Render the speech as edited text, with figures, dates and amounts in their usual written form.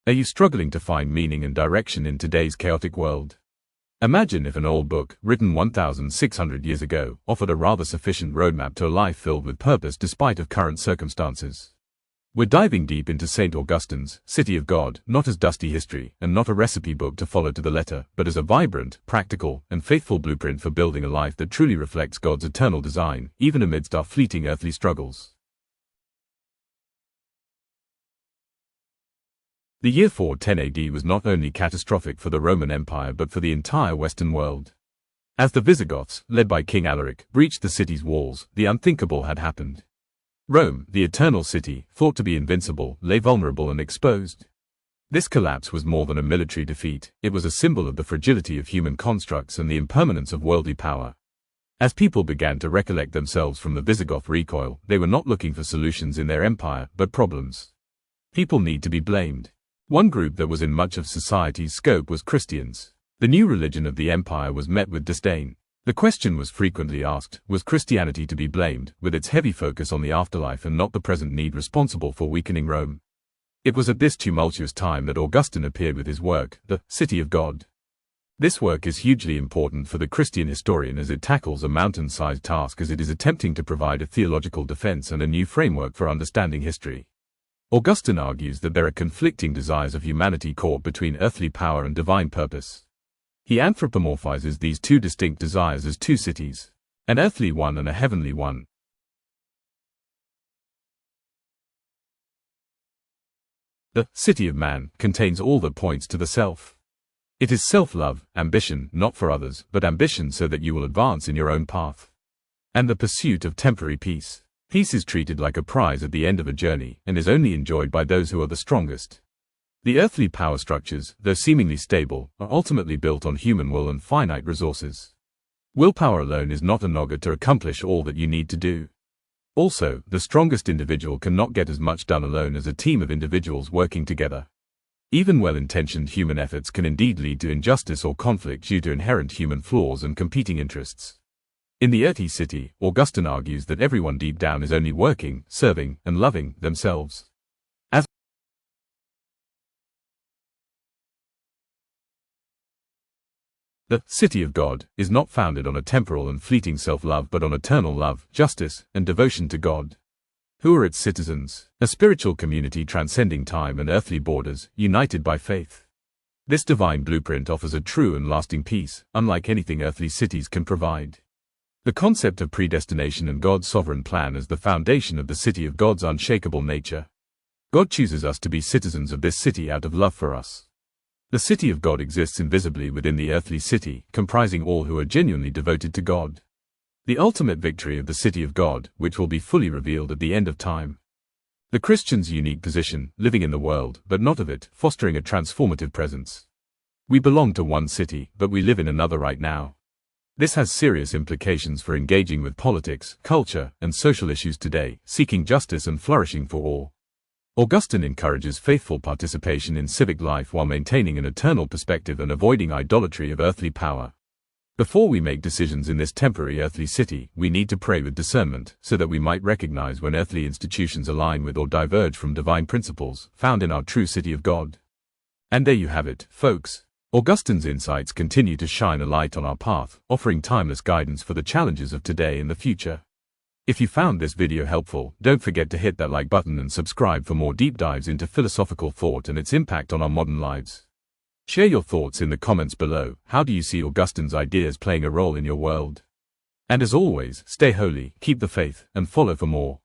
Are you struggling to find meaning and direction in today's chaotic world? Imagine if an old book, written 1,600 years ago, offered a rather sufficient roadmap to a life filled with purpose despite of current circumstances. We're diving deep into St. Augustine's City of God, not as dusty history, and not a recipe book to follow to the letter, but as a vibrant, practical, and faithful blueprint for building a life that truly reflects God's eternal design, even amidst our fleeting earthly struggles. The year 410 AD was not only catastrophic for the Roman Empire but for the entire Western world. As the Visigoths, led by King Alaric, breached the city's walls, the unthinkable had happened. Rome, the eternal city, thought to be invincible, lay vulnerable and exposed. This collapse was more than a military defeat, it was a symbol of the fragility of human constructs and the impermanence of worldly power. As people began to recollect themselves from the Visigoth recoil, they were not looking for solutions in their empire, but problems. People need to be blamed. One group that was in much of society's scope was Christians. The new religion of the empire was met with disdain. The question was frequently asked, was Christianity to be blamed, with its heavy focus on the afterlife and not the present need responsible for weakening Rome? It was at this tumultuous time that Augustine appeared with his work, The City of God. This work is hugely important for the Christian historian as it tackles a mountain-sized task as it is attempting to provide a theological defense and a new framework for understanding history. Augustine argues that there are conflicting desires of humanity caught between earthly power and divine purpose. He anthropomorphizes these two distinct desires as two cities, an earthly one and a heavenly one. The city of man contains all that points to the self. It is self-love, ambition, not for others, but ambition so that you will advance in your own path. And the pursuit of temporary peace. Peace is treated like a prize at the end of a journey, and is only enjoyed by those who are the strongest. The earthly power structures, though seemingly stable, are ultimately built on human will and finite resources. Willpower alone is not enough to accomplish all that you need to do. Also, the strongest individual cannot get as much done alone as a team of individuals working together. Even well-intentioned human efforts can indeed lead to injustice or conflict due to inherent human flaws and competing interests. In the earthly city, Augustine argues that everyone deep down is only working, serving, and loving themselves. The city of God is not founded on a temporal and fleeting self-love but on eternal love, justice, and devotion to God. Who are its citizens? A spiritual community transcending time and earthly borders, united by faith. This divine blueprint offers a true and lasting peace, unlike anything earthly cities can provide. The concept of predestination and God's sovereign plan is the foundation of the city of God's unshakable nature. God chooses us to be citizens of this city out of love for us. The city of God exists invisibly within the earthly city, comprising all who are genuinely devoted to God. The ultimate victory of the city of God, which will be fully revealed at the end of time. The Christian's unique position, living in the world, but not of it, fostering a transformative presence. We belong to one city, but we live in another right now. This has serious implications for engaging with politics, culture, and social issues today, seeking justice and flourishing for all. Augustine encourages faithful participation in civic life while maintaining an eternal perspective and avoiding idolatry of earthly power. Before we make decisions in this temporary earthly city, we need to pray with discernment, so that we might recognize when earthly institutions align with or diverge from divine principles, found in our true city of God. And there you have it, folks. Augustine's insights continue to shine a light on our path, offering timeless guidance for the challenges of today and the future. If you found this video helpful, don't forget to hit that like button and subscribe for more deep dives into philosophical thought and its impact on our modern lives. Share your thoughts in the comments below. How do you see Augustine's ideas playing a role in your world? And as always, stay holy, keep the faith, and follow for more.